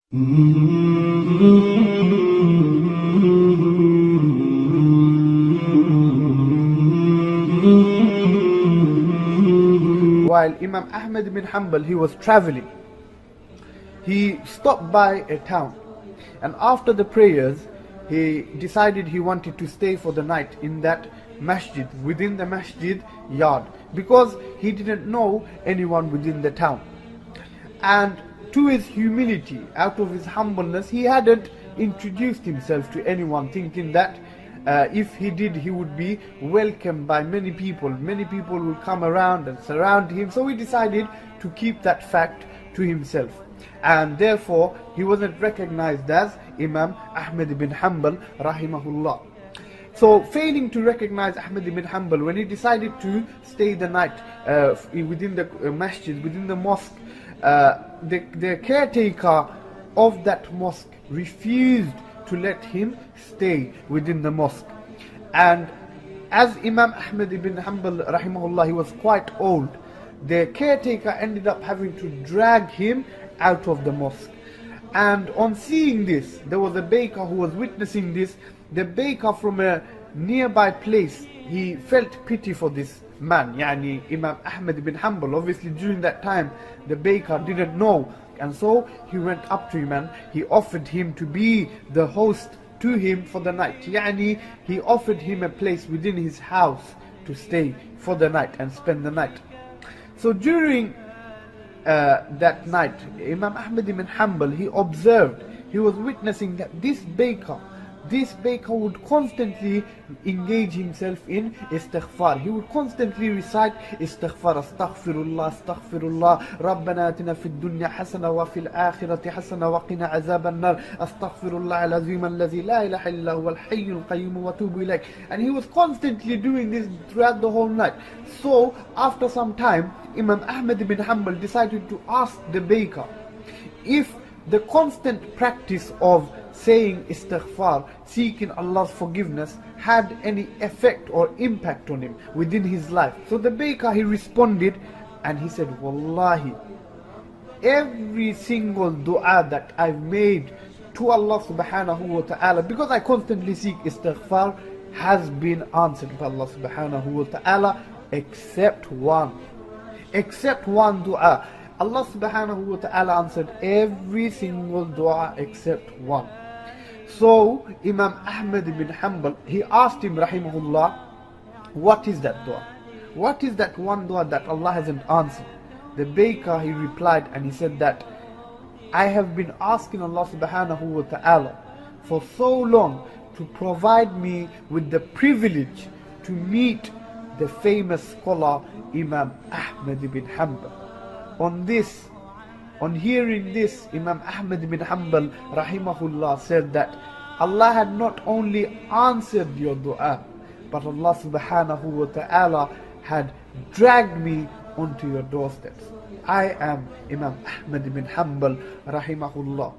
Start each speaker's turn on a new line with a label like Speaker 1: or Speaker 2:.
Speaker 1: While Imam Ahmad bin Hamble, he was traveling, he stopped by a town, and after the prayers he decided he wanted to stay for the night in that masjid, within the masjid yard, because he didn't know anyone within the town. And to his humility, out of his humbleness, he hadn't introduced himself to anyone, thinking that if he did, he would be welcomed by many people. Many people will come around and surround him. So he decided to keep that fact to himself. And therefore, he wasn't recognized as Imam Ahmad bin Hamble, rahimahullah. So, failing to recognize Ahmad bin Hamble, when he decided to stay the night within the masjid, within the mosque, the caretaker of that mosque refused to let him stay within the mosque. And as Imam Ahmad bin Hamble, rahimahullah, he was quite old, the caretaker ended up having to drag him out of the mosque. And on seeing this, there was a baker who was witnessing this. The baker from a nearby place, he felt pity for this man, yani Imam Ahmad bin Hamble. Obviously during that time the baker didn't know, and so he went up to him and he offered him to be the host to him for the night. Yani he offered him a place within his house to stay for the night and spend the night. So during that night, Imam Ahmad bin Hamble, he observed, he was witnessing that this baker would constantly engage himself in istighfaar. He would constantly recite istighfaar, astaghfirullah, astaghfirullah, Rabbana atina fid dunya hasana wa fil akhirati hasana wa qina azaban nar, astaghfirullah al-azim alladhi la ilaha illa huwa al-hayyul qayyum wa atubu ilayk. And he was constantly doing this throughout the whole night. So after some time, Imam Ahmad bin Hanbal decided to ask the baker if the constant practice of saying istighfar, seeking Allah's forgiveness, had any effect or impact on him within his life. So the baker, he responded and he said, Wallahi, every single dua that I've made to Allah subhanahu wa ta'ala, because I constantly seek istighfar, has been answered by Allah subhanahu wa ta'ala, except one dua. Allah subhanahu wa ta'ala answered every single dua except one. So Imam Ahmad bin Hanbal, he asked him, rahimahullah, what is that dua? What is that one dua that Allah hasn't answered? The baker, he replied and he said that, I have been asking Allah subhanahu wa ta'ala for so long to provide me with the privilege to meet the famous scholar Imam Ahmad bin Hanbal. On hearing this, Imam Ahmad bin Hanbal, rahimahullah, said that Allah had not only answered your dua, but Allah subhanahu wa ta'ala had dragged me onto your doorsteps. I am Imam Ahmad bin Hanbal, rahimahullah.